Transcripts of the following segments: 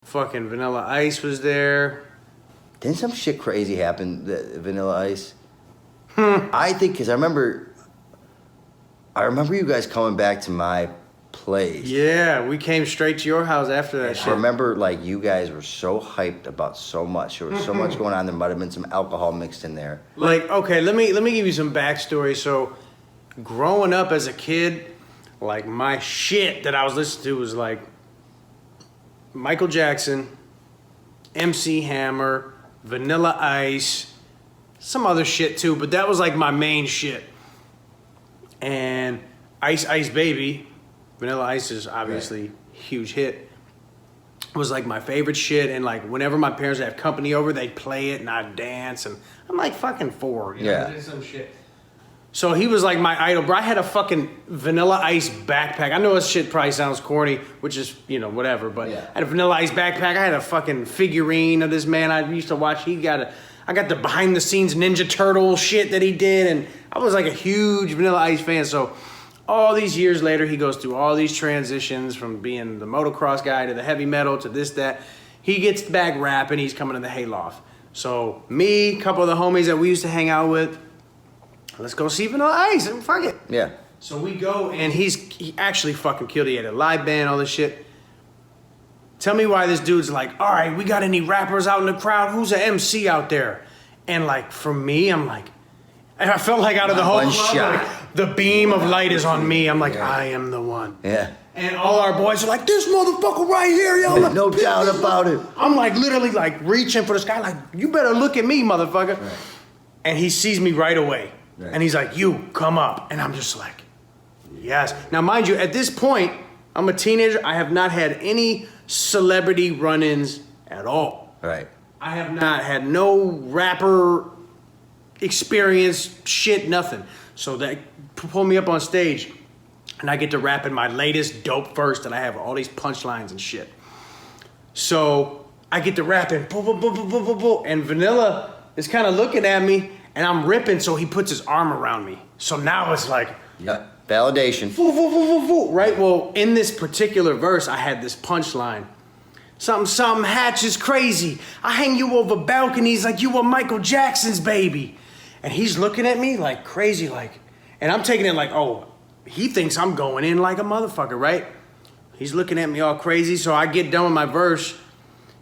Fucking Vanilla Ice was there. Didn't some shit crazy happen, Vanilla Ice? I think, because I remember you guys coming back to my place. Yeah, we came straight to your house after that shit. I remember, like, you guys were so hyped about so much. There was so much going on. There might have been some alcohol mixed in there. Like, okay, let me give you some backstory. So, growing up as a kid, like, my shit that I was listening to was, like, Michael Jackson, MC Hammer, Vanilla Ice, some other shit too, but that was like my main shit. And Ice Ice Baby, Vanilla Ice is obviously huge hit, was like my favorite shit. And like whenever my parents would have company over, they'd play it and I'd dance. And I'm like fucking 4, you know, some shit. So he was like my idol, bro. I had a fucking Vanilla Ice backpack. I know this shit probably sounds corny, which is, you know, whatever. But I had a Vanilla Ice backpack. I had a fucking figurine of this man I used to watch. I got the behind the scenes Ninja Turtle shit that he did. And I was like a huge Vanilla Ice fan. So all these years later, he goes through all these transitions from being the motocross guy to the heavy metal to this, that. He gets back rapping. He's coming to the Hayloft. So me, a couple of the homies that we used to hang out with, let's go see Vanilla Ice and fuck it. Yeah. So we go and he actually fucking killed it. He had a live band, all this shit. Tell me why this dude's like, all right, we got any rappers out in the crowd? Who's an MC out there? And like, for me, I'm like, and I felt like out of the whole crowd, like, the beam of light is on me. I'm like, I am the one. Yeah. And all our boys are like, this motherfucker right here, yo. Like, no doubt about it. I'm like literally like reaching for the sky, like, you better look at me, motherfucker. Right. And he sees me right away. Right. And he's like, you, come up. And I'm just like, yes. Now, mind you, at this point, I'm a teenager. I have not had any celebrity run-ins at all. Right. I have not had no rapper experience, shit, nothing. So they pull me up on stage, and I get to rap in my latest dope verse, and I have all these punchlines and shit. So I get to rap and and Vanilla is kind of looking at me, and I'm ripping, so he puts his arm around me. So now it's like... Yeah, validation. Right? Well, in this particular verse, I had this punchline. Something, Hatch is crazy. I hang you over balconies like you were Michael Jackson's baby. And he's looking at me like crazy, like... And I'm taking it like, oh, he thinks I'm going in like a motherfucker, right? He's looking at me all crazy, so I get done with my verse,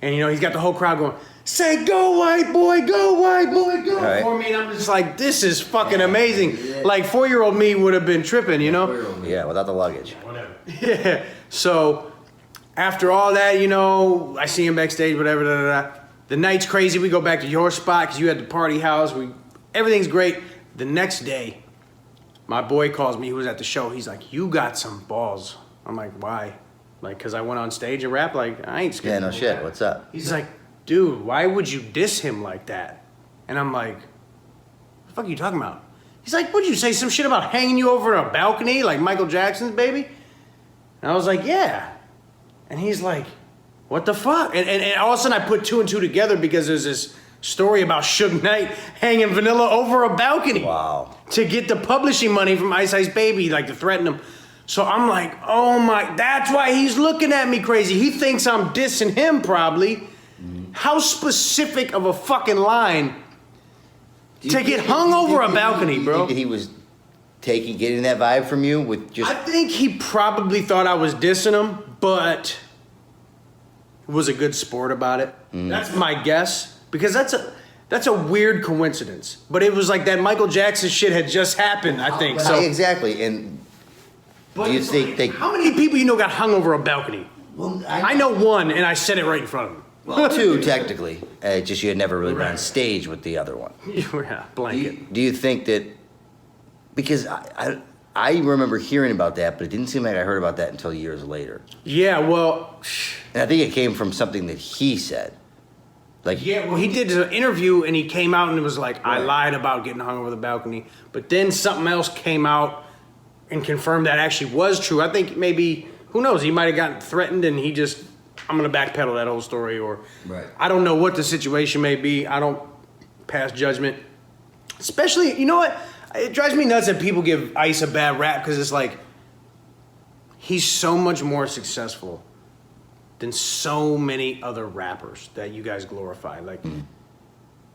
and, you know, he's got the whole crowd going... Say, go white boy, go white boy, go right. For me. And I'm just like, this is fucking amazing. Yeah. Like 4-year-old me would have been tripping, you know? Yeah, without the luggage. Yeah, whatever. Yeah. So after all that, you know, I see him backstage, whatever, The night's crazy. We go back to your spot because you had the party house. Everything's great. The next day, my boy calls me. He was at the show. He's like, you got some balls. I'm like, why? Like, because I went on stage and rap? Like, I ain't scared. Yeah, no shit. What's up? He's like, dude, why would you diss him like that? And I'm like, what the fuck are you talking about? He's like, what'd you say, some shit about hanging you over a balcony like Michael Jackson's baby? And I was like, yeah. And he's like, what the fuck? And all of a sudden I put 2 and 2 together because there's this story about Suge Knight hanging Vanilla over a balcony. Wow. To get the publishing money from Ice Ice Baby, like to threaten him. So I'm like, oh my, that's why he's looking at me crazy. He thinks I'm dissing him probably. How specific of a fucking line to get hung over a balcony, bro? He was getting that vibe from you with just... I think he probably thought I was dissing him, but was a good sport about it. That's my guess, because that's a weird coincidence. But it was like that Michael Jackson shit had just happened, I think. So exactly, and do you think they... How many people you know got hung over a balcony? Well, I know one, and I said it right in front of him. Well, 2 technically. Just you had never really been on stage with the other one. Yeah, blanket. Do you think that... Because I remember hearing about that, but it didn't seem like I heard about that until years later. Yeah, well... And I think it came from something that he said. Like, yeah, well, he did an interview, and he came out and it was like, I lied about getting hung over the balcony. But then something else came out and confirmed that actually was true. I think maybe, who knows, he might have gotten threatened and he just... I'm going to backpedal that whole story, or I don't know what the situation may be. I don't pass judgment. Especially, you know what? It drives me nuts that people give Ice a bad rap because it's like, he's so much more successful than so many other rappers that you guys glorify. Like,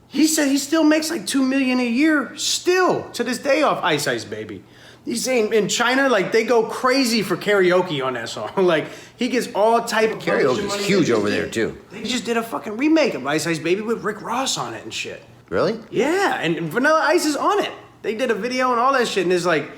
he said he still makes like $2 million a year still to this day off Ice Ice Baby. He's saying in China, like, they go crazy for karaoke on that song. Like, he gets all type of Karaoke's huge over there too. They just did a fucking remake of Ice Ice Baby with Rick Ross on it and shit. Really? Yeah, and Vanilla Ice is on it. They did a video and all that shit, and it's like,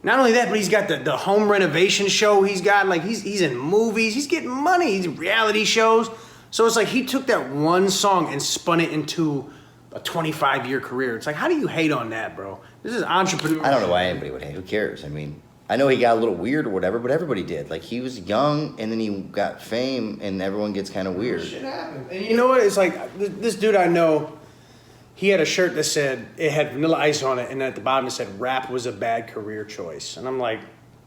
not only that, but he's got the home renovation show he's got. Like, he's in movies. He's getting money. He's in reality shows. So it's like he took that one song and spun it into a 25-year career. It's like, how do you hate on that, bro? This is entrepreneur. I don't know why anybody would hate. Who cares? I mean, I know he got a little weird or whatever, but everybody did. Like, he was young, and then he got fame, and everyone gets kind of weird. Shit happened. And you know what? It's like, this dude I know, he had a shirt that said, it had Vanilla Ice on it, and at the bottom it said, rap was a bad career choice. And I'm like,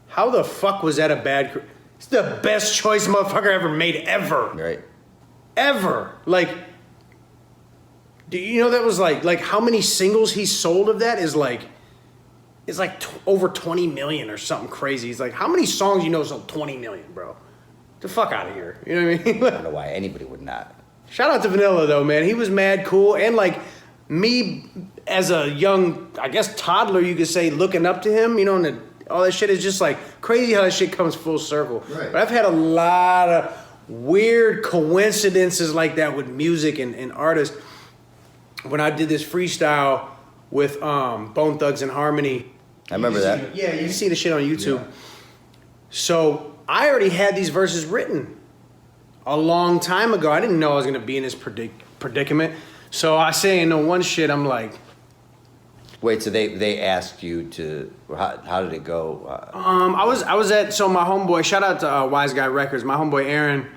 how the fuck was that a bad career? It's the best choice motherfucker ever made, ever. Right. Ever. Like, do you know that was like how many singles he sold of that is like, it's like over 20 million or something crazy. He's like, how many songs you know sold 20 million, bro? Get the fuck out of here. You know what I mean? I don't know why anybody would not. Shout out to Vanilla though, man. He was mad cool. And like me as a young, I guess, toddler, you could say, looking up to him, you know, and all that shit is just like crazy how that shit comes full circle. Right. But I've had a lot of weird coincidences like that with music and artists. When I did this freestyle with Bone Thugs and Harmony. I remember that. Yeah, you see the shit on YouTube. Yeah. So I already had these verses written a long time ago. I didn't know I was gonna be in this predicament. So I say in the one shit, I'm like, wait, so they asked you to, how did it go? I was at, so my homeboy, shout out to WiseGuy Records, my homeboy Aaron,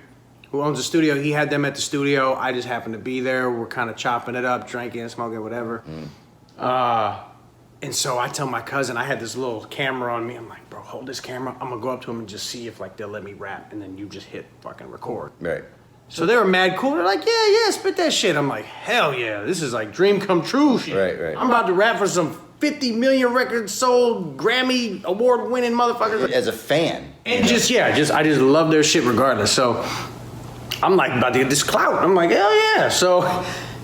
who owns the studio, he had them at the studio. I just happened to be there. We're kind of chopping it up, drinking, smoking, whatever. And so I tell my cousin, I had this little camera on me. I'm like, bro, hold this camera. I'm gonna go up to him and just see if like they'll let me rap. And then you just hit fucking record. Right. So they were mad cool. They're like, yeah, spit that shit. I'm like, hell yeah, this is like dream come true shit. Right. I'm about to rap for some 50 million records sold, Grammy award winning motherfuckers. As a fan. And I just love their shit regardless. So I'm like about to get this clout. I'm like, hell yeah. So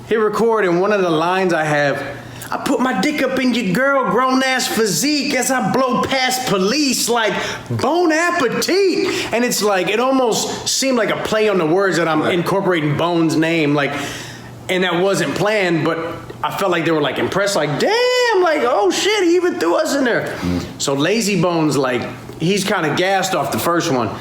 hit record, and one of the lines I have, I put my dick up in your girl grown ass physique as I blow past police like Bon Appetit. And it's like, it almost seemed like a play on the words that I'm incorporating Bone's name. Like, and that wasn't planned, but I felt like they were like impressed, like, damn, like, oh shit, he even threw us in there. So Lazy Bone's like, he's kind of gassed off the first one.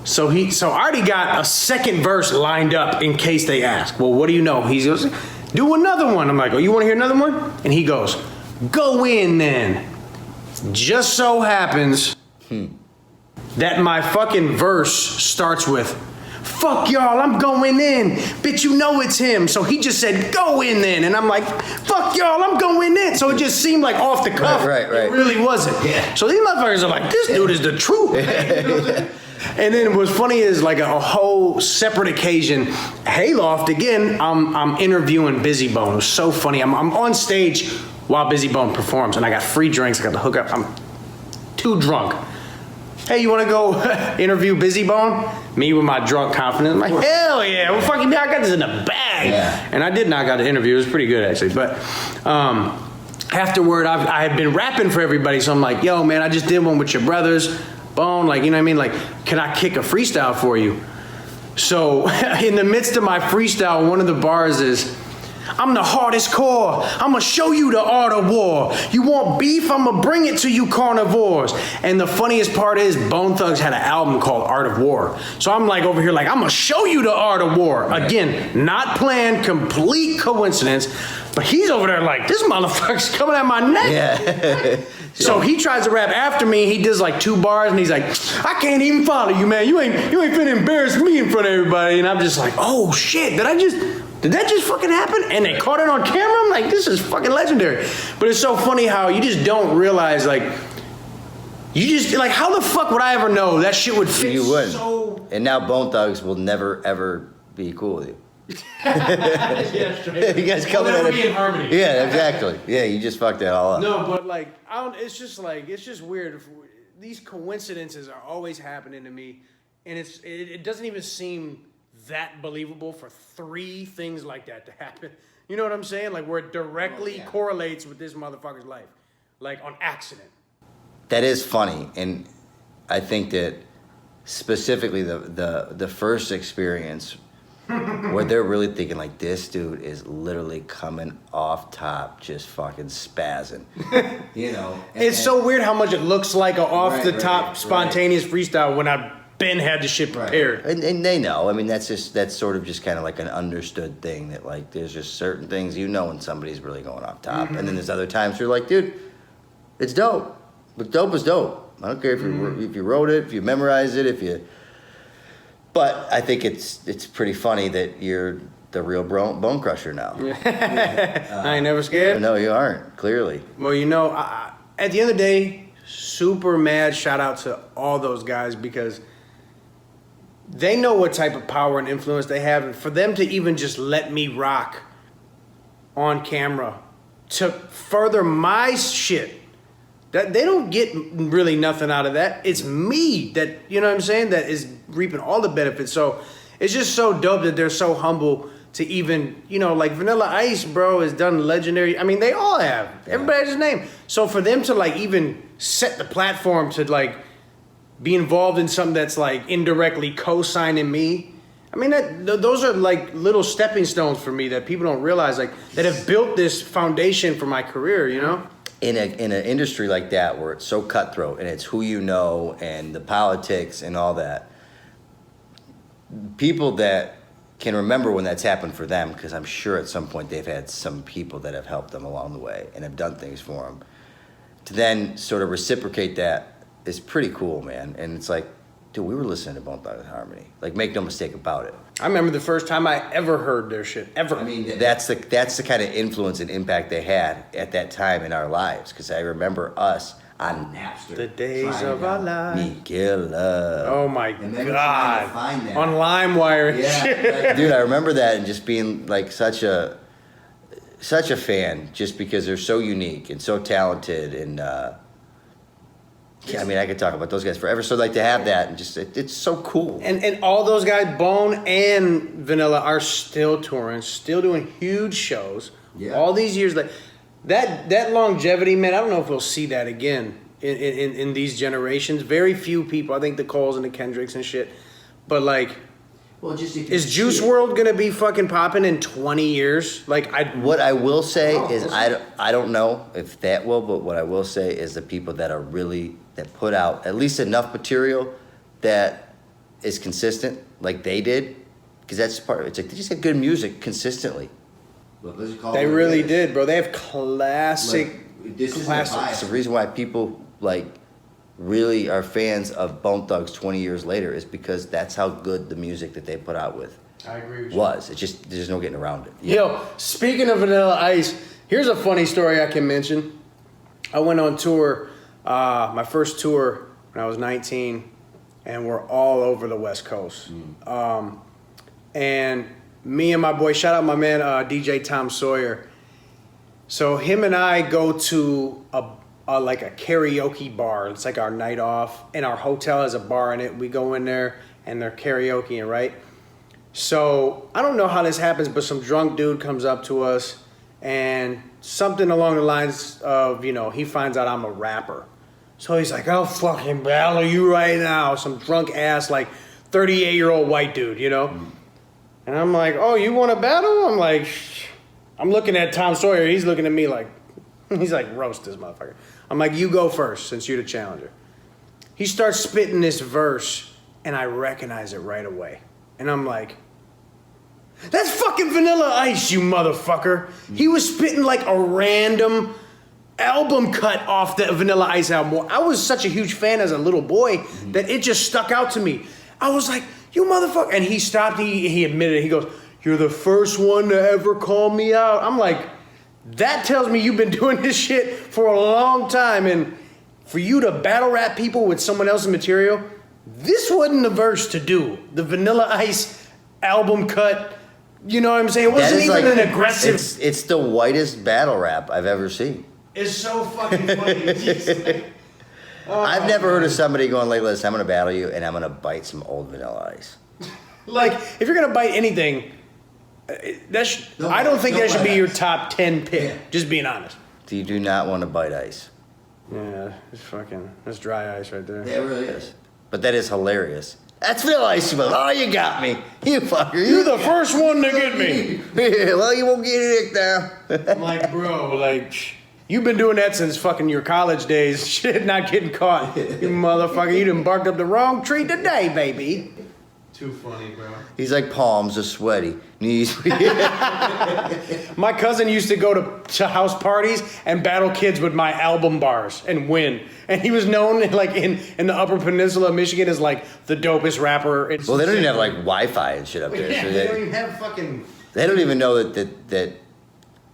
So I already got a second verse lined up in case they ask. Well, what do you know? He goes, do another one. I'm like, oh, you want to hear another one? And he goes, go in then. Just so happens that my fucking verse starts with, fuck y'all, I'm going in. Bitch, you know it's him. So he just said, go in then. And I'm like, fuck y'all, I'm going in. So it just seemed like off the cuff. Right. It really wasn't. Yeah. So these motherfuckers are like, this dude is the truth. And then what's funny is like a whole separate occasion, Hayloft again, I'm interviewing BIzzy Bone. It was so funny. I'm on stage while BIzzy Bone performs, and I got free drinks. I got the hookup. I'm too drunk. Hey, you want to go interview BIzzy Bone? Me with my drunk confidence. I'm like, hell yeah. Well, fucking, I got this in the bag. Yeah. And I did knock out the interview. It was pretty good, actually. But afterward, I had been rapping for everybody. So I'm like, yo, man, I just did one with your brothers. Bone, like, you know what I mean? Like, can I kick a freestyle for you? So in the midst of my freestyle, one of the bars is, I'm the hardest core. I'ma show you the art of war. You want beef? I'ma bring it to you carnivores. And the funniest part is Bone Thugs had an album called Art of War. So I'm like over here like, I'ma show you the art of war. Again, not planned, complete coincidence. But he's over there like, this motherfucker's coming at my neck. Yeah. So he tries to rap after me. He does like 2 bars and he's like, I can't even follow you, man. You ain't finna embarrass me in front of everybody. And I'm just like, oh shit, did that just fucking happen? And they caught it on camera? I'm like, this is fucking legendary. But it's so funny how you just don't realize, like, you just, like, how the fuck would I ever know that shit would fit? You wouldn't. So... And now Bone Thugs will never, ever be cool with you. Yeah, straight. You guys coming at it. Be in harmony. Yeah, exactly. Yeah, you just fucked that all up. No, but like, it's just weird. These coincidences are always happening to me. And it doesn't even seem that believable for 3 things like that to happen. You know what I'm saying? Like where it directly correlates with this motherfucker's life. Like on accident. That is funny, and I think that specifically the first experience where they're really thinking like this dude is literally coming off top, just fucking spazzing. You know, it's so weird how much it looks like a off the top spontaneous freestyle when I've been had the shit prepared. And they know. I mean, that's sort of just kind of like an understood thing that like there's just certain things you know when somebody's really going off top, and then there's other times you're like, dude, it's dope. But dope is dope. I don't care if you wrote it, if you memorized it, if you. But I think it's pretty funny that you're the real bone crusher now. I ain't never scared. No, you aren't. Clearly. Well, you know, at the end of the day, super mad shout out to all those guys because they know what type of power and influence they have, and for them to even just let me rock on camera to further my shit. That they don't get really nothing out of that. It's me that, you know what I'm saying, that is reaping all the benefits. So it's just so dope that they're so humble to even, you know, like Vanilla Ice, bro, has done legendary. I mean, they all have. Yeah. Everybody has his name. So for them to like even set the platform to like be involved in something that's like indirectly co-signing me, I mean, those are like little stepping stones for me that people don't realize, like that have built this foundation for my career, you know? In an industry like that where it's so cutthroat and it's who you know and the politics and all that, people that can remember when that's happened for them, because I'm sure at some point they've had some people that have helped them along the way and have done things for them, to then sort of reciprocate that is pretty cool, man. And it's like, dude, we were listening to Bone Thugs-n-Harmony. Like, make no mistake about it. I remember the first time I ever heard their shit, ever. I mean, that's the kind of influence and impact they had at that time in our lives. Because I remember us on Napster. The days of our lives. Miguel. Oh my God. On LimeWire and shit. Dude, I remember that and just being like such a fan, just because they're so unique and so talented and. Yeah, I mean, I could talk about those guys forever. So, like, to have that and just, it's so cool. And all those guys, Bone and Vanilla, are still touring, still doing huge shows. Yeah. All these years, like that longevity, man. I don't know if we'll see that again in these generations. Very few people. I think the Coles and the Kendricks and shit. But like, well, just is Juice WRLD gonna be fucking popping in 20 years? Like, what I will say is I don't know if that will, but what I will say is the people that are really that put out at least enough material that is consistent, like they did, because that's part of it. It's like they just had good music consistently. They really did, bro. They have classics. The reason why people like really are fans of Bone Thugs 20 years later is because that's how good the music that they put out with I agree with was. It's just there's no getting around it. Yo, speaking of Vanilla Ice, here's a funny story I can mention. I went on tour, my first tour when I was 19, and we're all over the West Coast. And me and my boy, shout out my man DJ Tom Sawyer. So him and I go to like a karaoke bar. It's like our night off, and our hotel has a bar in it. We go in there and they're karaokeing, right? So I don't know how this happens, but some drunk dude comes up to us and something along the lines of, you know, he finds out I'm a rapper. So he's like, I'll fucking battle you right now. Some drunk ass, like 38-year-old white dude, you know? And I'm like, oh, you want to battle? I'm like, I'm looking at Tom Sawyer. He's looking at me like, he's like, roast this motherfucker. I'm like, you go first since you're the challenger. He starts spitting this verse, and I recognize it right away. And I'm like, that's fucking Vanilla Ice, you motherfucker. He was spitting like a random album cut off the Vanilla Ice album. I was such a huge fan as a little boy that it just stuck out to me. I was like, you motherfucker. And he stopped, he admitted it. He goes, you're the first one to ever call me out. I'm like, that tells me you've been doing this shit for a long time. And for you to battle rap people with someone else's material, this wasn't the verse to do. The Vanilla Ice album cut, you know what I'm saying? It wasn't even like, an aggressive. It's the whitest battle rap I've ever seen. It's so fucking funny. I've never heard of somebody going like, listen, I'm going to battle you and I'm going to bite some old Vanilla Ice. Like, if you're gonna bite anything, I don't think that should be your top 10 pick. Yeah. Just being honest. You do not want to bite ice. Yeah, that's dry ice right there. Yeah, it really is. But that is hilarious. That's Vanilla Ice. Oh, you got me. You fucker. You're the first one to get me. Yeah, well, you won't get it now. I'm like, bro, like, you've been doing that since fucking your college days. Shit, not getting caught. You motherfucker, you done barked up the wrong tree today, baby. Too funny, bro. He's like, palms are sweaty. Knees. My cousin used to go to house parties and battle kids with my album bars and win. And he was known like in the Upper Peninsula of Michigan as like the dopest rapper. Well, they don't even have like Wi-Fi and shit up there. Yeah, So they don't even have fucking. they don't even know that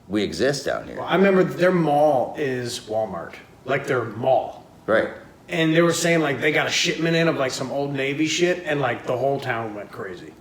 we exist down here. I remember their mall is Walmart, like their mall. Right. And they were saying like they got a shipment in of like some old Navy shit, and like the whole town went crazy.